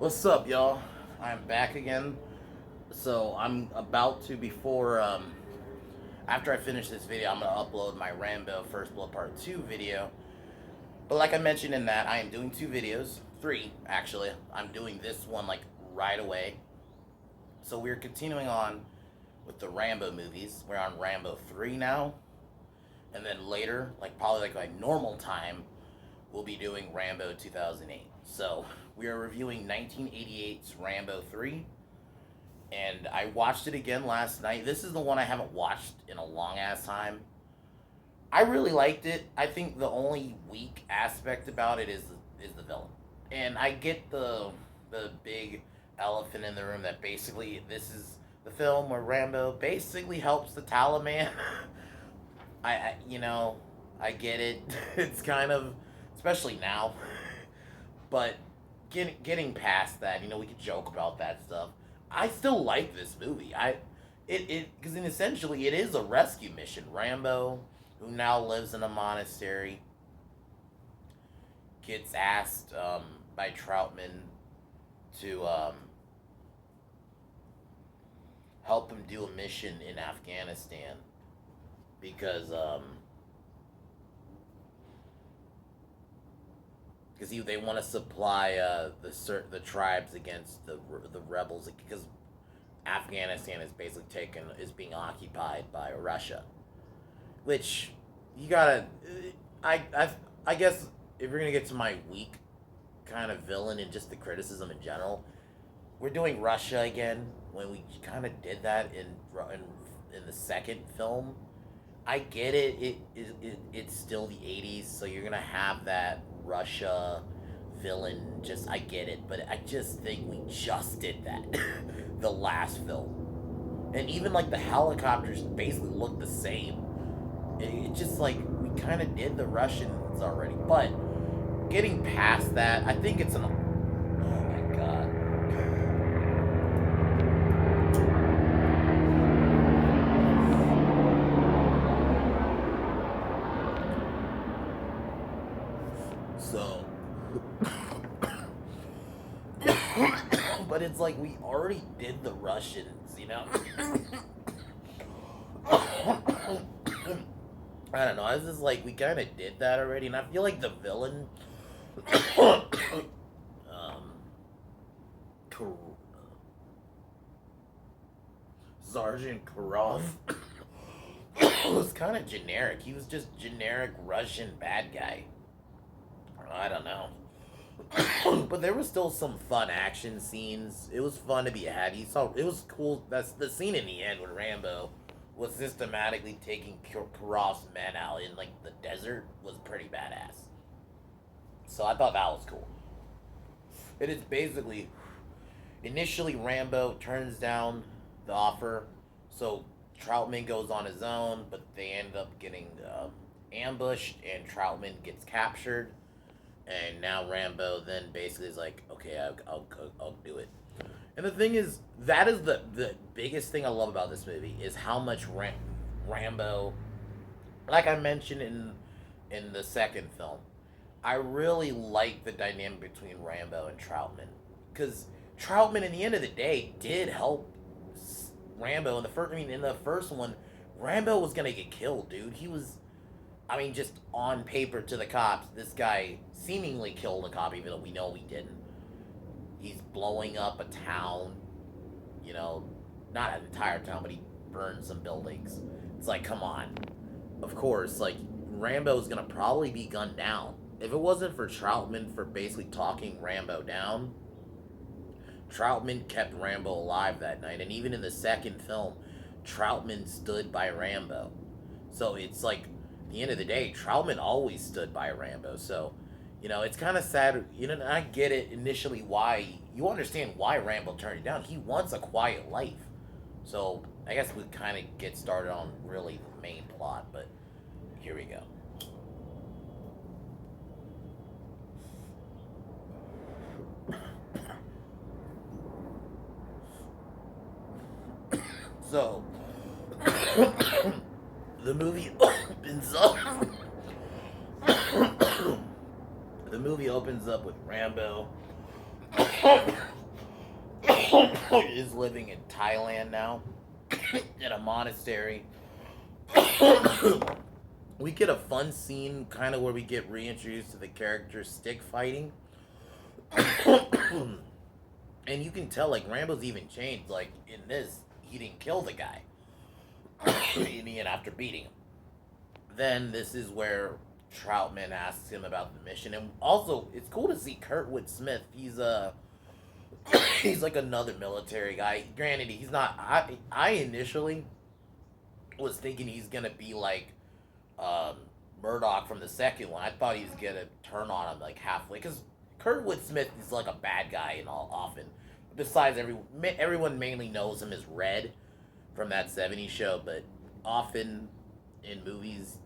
What's up, y'all? I'm back again. So I'm about to after I finish this video, I'm gonna upload my Rambo First Blood Part 2 video. But like I mentioned in that, I am doing two videos, three actually. I'm doing this one like right away. So we're continuing on with the Rambo movies. We're on Rambo 3 now, and then later, like probably like normal time, we'll be doing Rambo 2008. So we are reviewing 1988's Rambo 3, and I watched it again last night. This is the one I haven't watched in a long ass time. I really liked it. I think the only weak aspect about it is the villain, and I get the big elephant in the room that basically this is the film where Rambo basically helps the Taliban. I get it. It's kind of, especially now, but getting past that, we could joke about that stuff. I still like this movie. It because essentially it is a rescue mission. Rambo, who now lives in a monastery, gets asked by Troutman to help him do a mission in Afghanistan because they want to supply the tribes against the rebels, because Afghanistan is being occupied by Russia, which you gotta I guess if you're gonna get to my weak kind of villain and just the criticism in general, we're doing Russia again when we kind of did that in the second film. I get it. It's still the 80s, so you're gonna have that Russia villain. I get it, but I just think we just did that the last film, and even like the helicopters basically look the same. It's just like we kind of did the Russians already, but getting past that, I think it's an. Oh my god. So, but it's like we already did the Russians. I don't know. I was just like, we kind of did that already, and I feel like the villain, Kar- Sergeant Kirov, was kind of generic. He was just generic Russian bad guy. I don't know. But there was still some fun action scenes. It was fun to be had. It was cool. That's the scene in the end when Rambo was systematically taking Kirov's men out in like the desert was pretty badass. So I thought that was cool. It is basically initially Rambo turns down the offer, so Troutman goes on his own, but they end up getting ambushed, and Troutman gets captured. And now Rambo then basically is like, okay, I'll do it. And the thing is, that is the biggest thing I love about this movie is how much Rambo, like I mentioned in the second film, I really like the dynamic between Rambo and Troutman, because Troutman, in the end of the day, did help Rambo in the first. I mean, in the first one, Rambo was gonna get killed, dude. He was, just on paper to the cops, this guy seemingly killed a cop, even though we know he didn't. He's blowing up a town, not an entire town, but he burned some buildings. It's like, come on. Of course, like, Rambo's gonna probably be gunned down. If it wasn't for Troutman for basically talking Rambo down, Troutman kept Rambo alive that night. And even in the second film, Troutman stood by Rambo. So it's like, at the end of the day, Troutman always stood by Rambo. So, it's kind of sad. I get it initially why. You understand why Rambo turned it down. He wants a quiet life. So, I guess we kind of get started on really the main plot, but here we go. So, the movie opens up. The movie opens up with Rambo is living in Thailand now, in a monastery. We get a fun scene, kind of where we get reintroduced to the character stick fighting, and you can tell like Rambo's even changed. Like in this, he didn't kill the guy, even after beating him. Then this is where Troutman asks him about the mission, and also it's cool to see Kurtwood Smith. He's a he's like another military guy. Granted, he's not. I initially was thinking he's gonna be like um, Murdoch from the second one. I thought he was gonna turn on him like halfway because Kurtwood Smith is like a bad guy and all often. Besides, everyone mainly knows him as Red from that '70s show, but often in movies,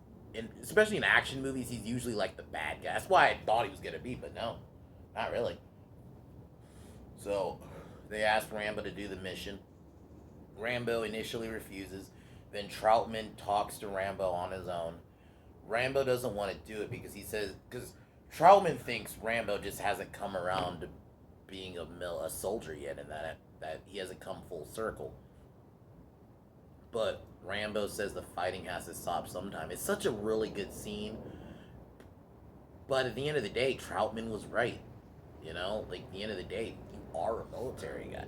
especially in action movies, he's usually like the bad guy. That's why I thought he was gonna be, but no, not really. So they asked Rambo to do the mission. Rambo initially refuses. Then Troutman talks to Rambo on his own. Rambo doesn't want to do it because he says because Troutman thinks Rambo just hasn't come around to being a soldier yet, and that he hasn't come full circle. But Rambo says the fighting has to stop sometime. It's such a really good scene. But at the end of the day, Troutman was right. You know, like at the end of the day, you are a military guy,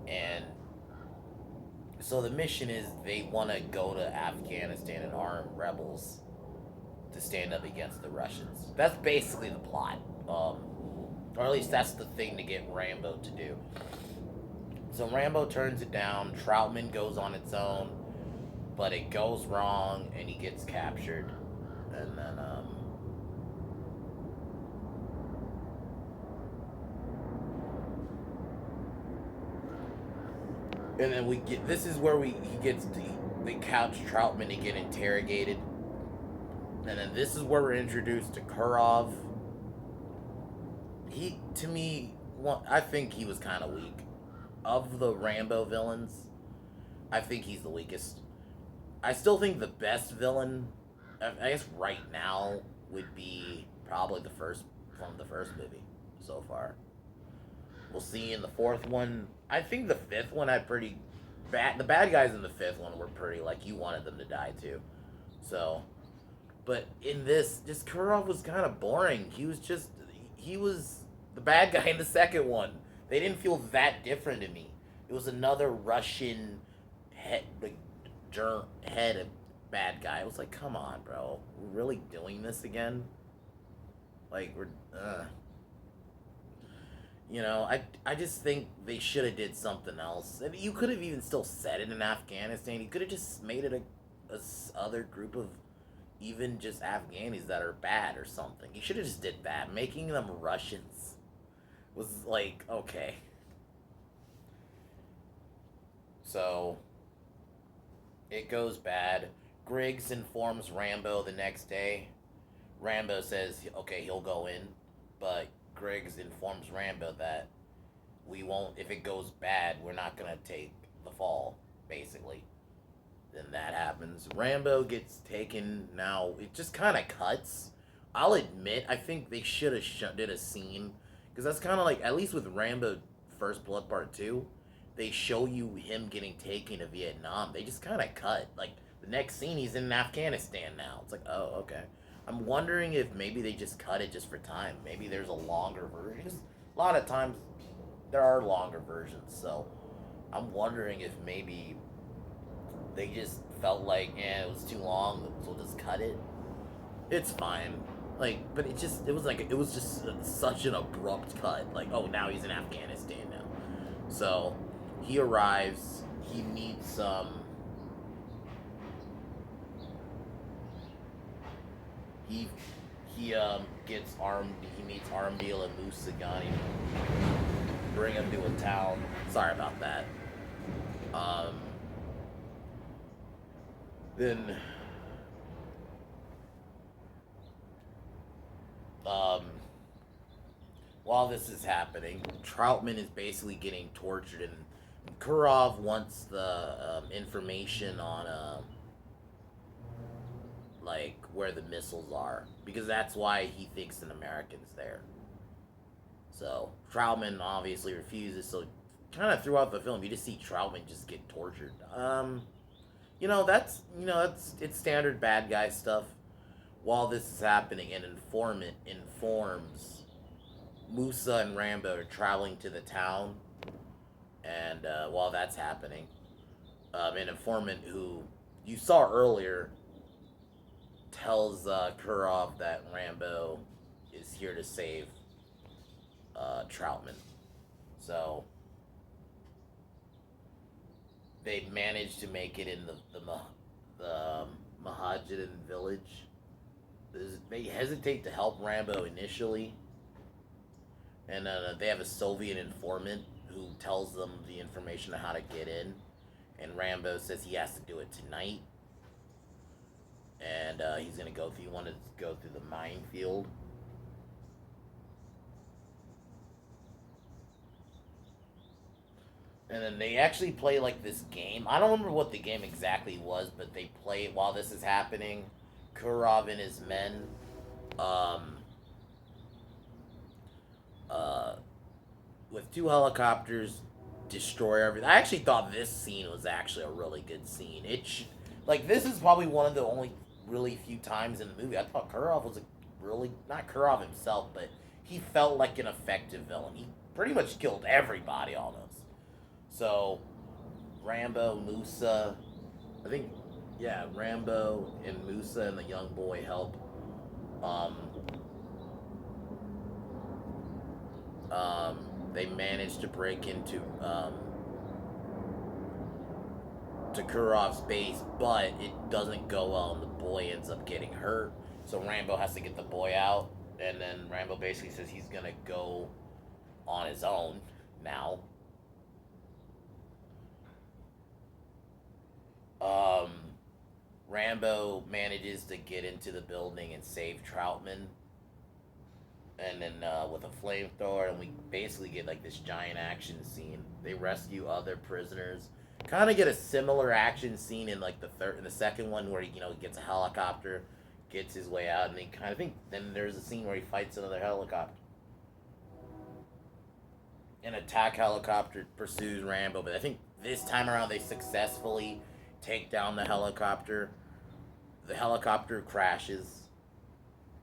and so the mission is they want to go to Afghanistan and arm rebels to stand up against the Russians. That's basically the plot, or at least that's the thing to get Rambo to do. So Rambo turns it down. Troutman goes on its own, but it goes wrong and he gets captured, and then we get this is where they couch Troutman to get interrogated, and then this is where we're introduced to Kirov. He to me, I think he was kind of weak of the Rambo villains. I think he's the weakest. I still think the best villain, I guess right now, would be probably the first from the first movie so far. We'll see in the fourth one. I think the fifth one had pretty bad. The bad guys in the fifth one were pretty like you wanted them to die too. So, but in this, just Kirov was kind of boring. He was the bad guy in the second one. They didn't feel that different to me. It was another Russian head of bad guy. I was like, come on, bro, we're really doing this again? Like we're. You know, I just think they should have did something else. I mean, you could have even still set it in Afghanistan. You could have just made it a other group of even just Afghanis that are bad or something. You should have just did that. Making them Russians was like, okay. So it goes bad. Griggs informs Rambo the next day. Rambo says, okay, he'll go in, but Griggs informs Rambo that we won't, if it goes bad, we're not going to take the fall, basically. Then that happens. Rambo gets taken. Now, it just kind of cuts. I'll admit, I think they should have did a scene, because that's kind of like, at least with Rambo First Blood Part 2, they show you him getting taken to Vietnam. They just kind of cut. Like, the next scene, he's in Afghanistan now. It's like, oh, okay. I'm wondering if maybe they just cut it just for time. Maybe there's a longer version. A lot of times there are longer versions, so I'm wondering if maybe they just felt like, it was too long, so we'll just cut it. It's fine. Like, but it was just such an abrupt cut. Like, oh, now he's in Afghanistan now. So he arrives. He meets He gets armed. He meets Armdale and Musagani. Bring him to a town. Sorry about that. Then while this is happening, Troutman is basically getting tortured, and Kirov wants the information on like where the missiles are, because that's why he thinks an American's there. So Troutman obviously refuses. So kind of throughout the film, you just see Troutman just get tortured. That's it's standard bad guy stuff. While this is happening, an informant informs Musa and Rambo are traveling to the town, and while that's happening, an informant who you saw earlier tells Kirov that Rambo is here to save Troutman. So they managed to make it in the Mahajan village. They hesitate to help Rambo initially, and they have a Soviet informant who tells them the information on how to get in, and Rambo says he has to do it tonight, and he's gonna go through. He wanted to go through the minefield. And then they actually play like this game. I don't remember what the game exactly was, but they play it while this is happening. Kirov and his men, um, uh, with two helicopters, destroy everything. I actually thought this scene was actually a really good scene. Like this is probably one of the only really few times in the movie I thought Kirov was a really not Kirov himself, but he felt like an effective villain. He pretty much killed everybody almost. So Rambo, Musa, I think, yeah, Rambo and Musa and the young boy help. Um, they manage to break into to Kurov's base, but it doesn't go well, and the boy ends up getting hurt. So Rambo has to get the boy out, and then Rambo basically says he's gonna go on his own now. Um, Rambo manages to get into the building and save Troutman, and then with a flamethrower, and we basically get like this giant action scene. They rescue other prisoners. Kind of get a similar action scene in like the second one where he gets a helicopter, gets his way out, and they kind of think. Then there's a scene where he fights another helicopter. An attack helicopter pursues Rambo, but I think this time around they successfully take down the helicopter. The helicopter crashes.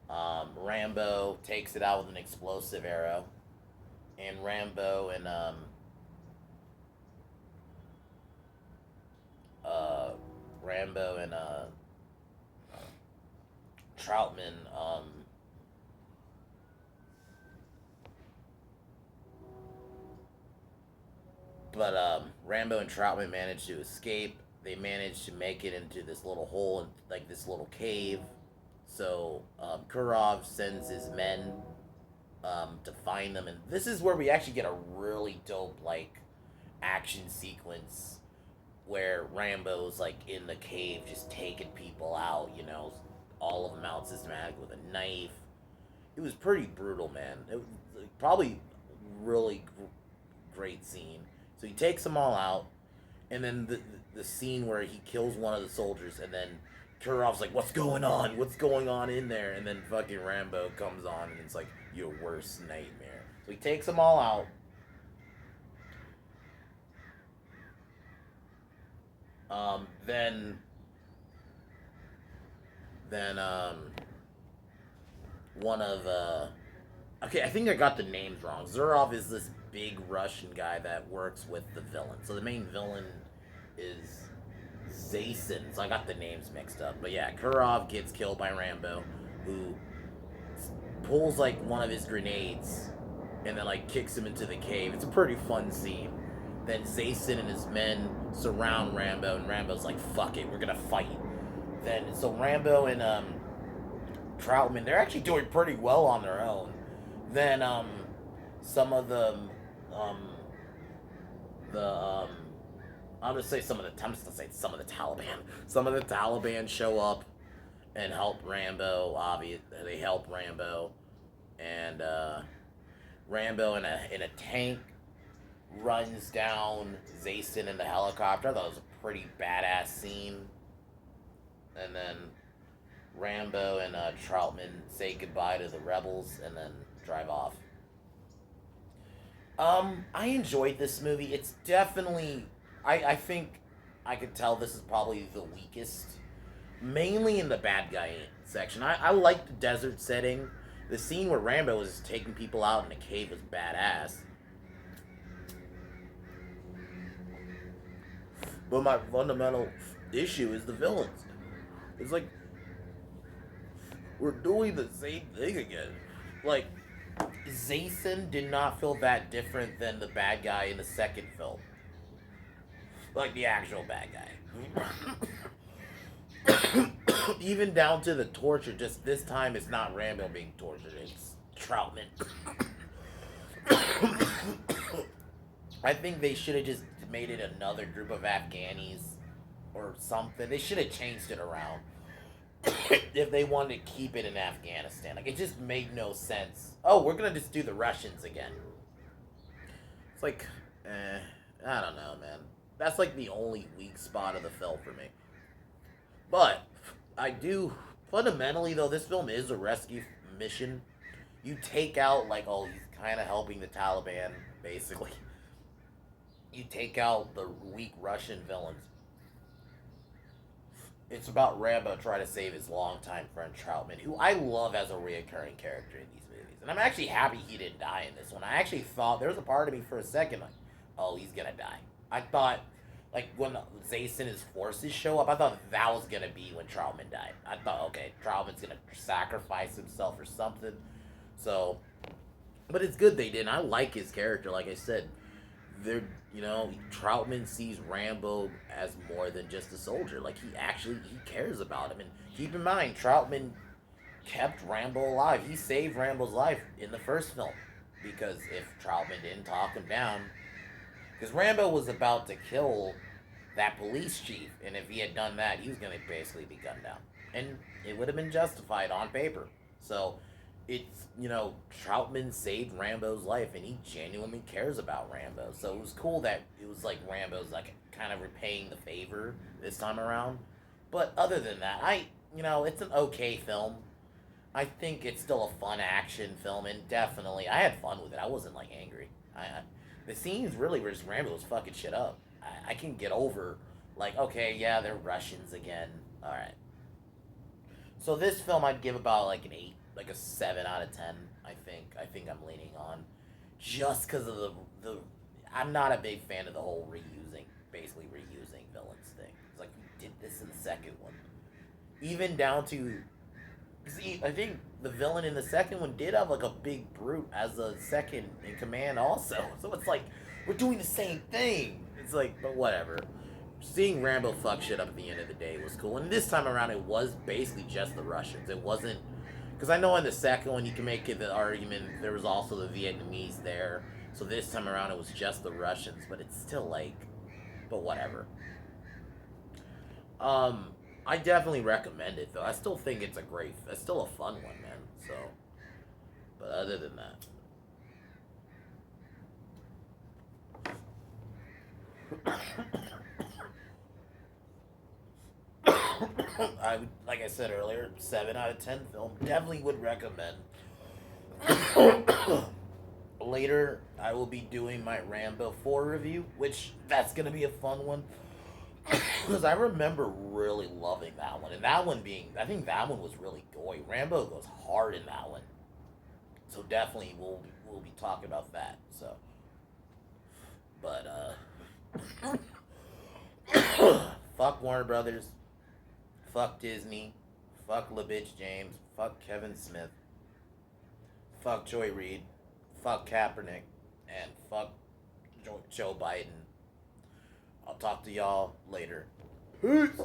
Rambo takes it out with an explosive arrow, and Rambo and Troutman Rambo and Troutman manage to escape. They manage to make it into this little hole, like this little cave. So Kirov sends his men to find them, and this is where we actually get a really dope like action sequence where Rambo's like in the cave just taking people out. All of them out systematic with a knife. It was pretty brutal, man. It was probably really great scene. So he takes them all out, and then the scene where he kills one of the soldiers, and then Turov's like, "What's going on? What's going on in there?" And then fucking Rambo comes on, and it's like your worst nightmare. So he takes them all out. Then one of okay, I think I got the names wrong. Zurov is this big Russian guy that works with the villain. So the main villain is Zayson. So I got the names mixed up. But yeah, Kirov gets killed by Rambo, who pulls like one of his grenades and then like kicks him into the cave. It's a pretty fun scene. Then Zayson and his men surround Rambo, and Rambo's like, "Fuck it, we're gonna fight." Then so Rambo and Troutman, they're actually doing pretty well on their own. Then some of the I'll just say some of the I'm just gonna say some of the Taliban. Some of the Taliban show up and help Rambo. Obviously, they help Rambo, and Rambo in a tank runs down Zayson in the helicopter. I thought it was a pretty badass scene. And then Rambo and Troutman say goodbye to the rebels and then drive off. I enjoyed this movie. It's definitely, I think I could tell this is probably the weakest, mainly in the bad guy section. I like the desert setting. The scene where Rambo is taking people out in a cave was badass. But my fundamental issue is the villains. It's like we're doing the same thing again. Like Jason did not feel that different than the bad guy in the second film. Like the actual bad guy. Even down to the torture, just this time it's not Rambo being tortured, it's Troutman. I think they should have just made it another group of Afghanis or something. They should have changed it around if they wanted to keep it in Afghanistan. Like, it just made no sense. Oh, we're gonna just do the Russians again. It's like, I don't know, man. That's like the only weak spot of the film for me. But I do fundamentally though, this film is a rescue mission. You take out like, oh, he's kind of helping the Taliban basically. You take out the weak Russian villains. It's about Rambo trying to save his longtime friend Troutman, who I love as a reoccurring character in these movies. And I'm actually happy he didn't die in this one. I actually thought there was a part of me for a second like, oh, he's gonna die. I thought like when Zace and his forces show up, I thought that was gonna be when Troutman died. I thought, okay, Troutman's gonna sacrifice himself or something. So, but it's good they didn't. I like his character. Like I said, they're Troutman sees Rambo as more than just a soldier. Like he cares about him. And keep in mind, Troutman kept Rambo alive. He saved Rambo's life in the first film because if Troutman didn't talk him down, because Rambo was about to kill that police chief, and if he had done that, he was going to basically be gunned down, and it would have been justified on paper. So it's Troutman saved Rambo's life, and he genuinely cares about Rambo. So it was cool that it was like Rambo's like kind of repaying the favor this time around. But other than that, it's an okay film. I think it's still a fun action film, and definitely I had fun with it. I wasn't like angry. The scenes really were just Rambo was fucking shit up. I can get over like, okay, yeah, they're Russians again. All right. So this film I'd give about like an 8, like a 7 out of 10. I think I'm leaning on, just because of the. I'm not a big fan of the whole basically reusing villains thing. It's like we did this in the second one, even down to. See, I think the villain in the second one did have like a big brute as a second in command also. So it's like we're doing the same thing. It's like, but whatever. Seeing Rambo fuck shit up at the end of the day was cool. And this time around, it was basically just the Russians. It wasn't, because I know in the second one you can make it the argument there was also the Vietnamese there. So this time around it was just the Russians, but it's still like, but whatever. I definitely recommend it though. I still think it's still a fun one, man. So, but other than that, like I said earlier, 7 out of 10 film. Definitely would recommend. Later, I will be doing my Rambo 4 review, which that's gonna be a fun one. Because I remember really loving that one, and I think that one was really gory. Rambo goes hard in that one, so definitely we'll be talking about that. So, but fuck Warner Brothers, fuck Disney, fuck LaBitch James, fuck Kevin Smith, fuck Joy Reid, fuck Kaepernick, and fuck Joe Biden. I'll talk to y'all later. Peace.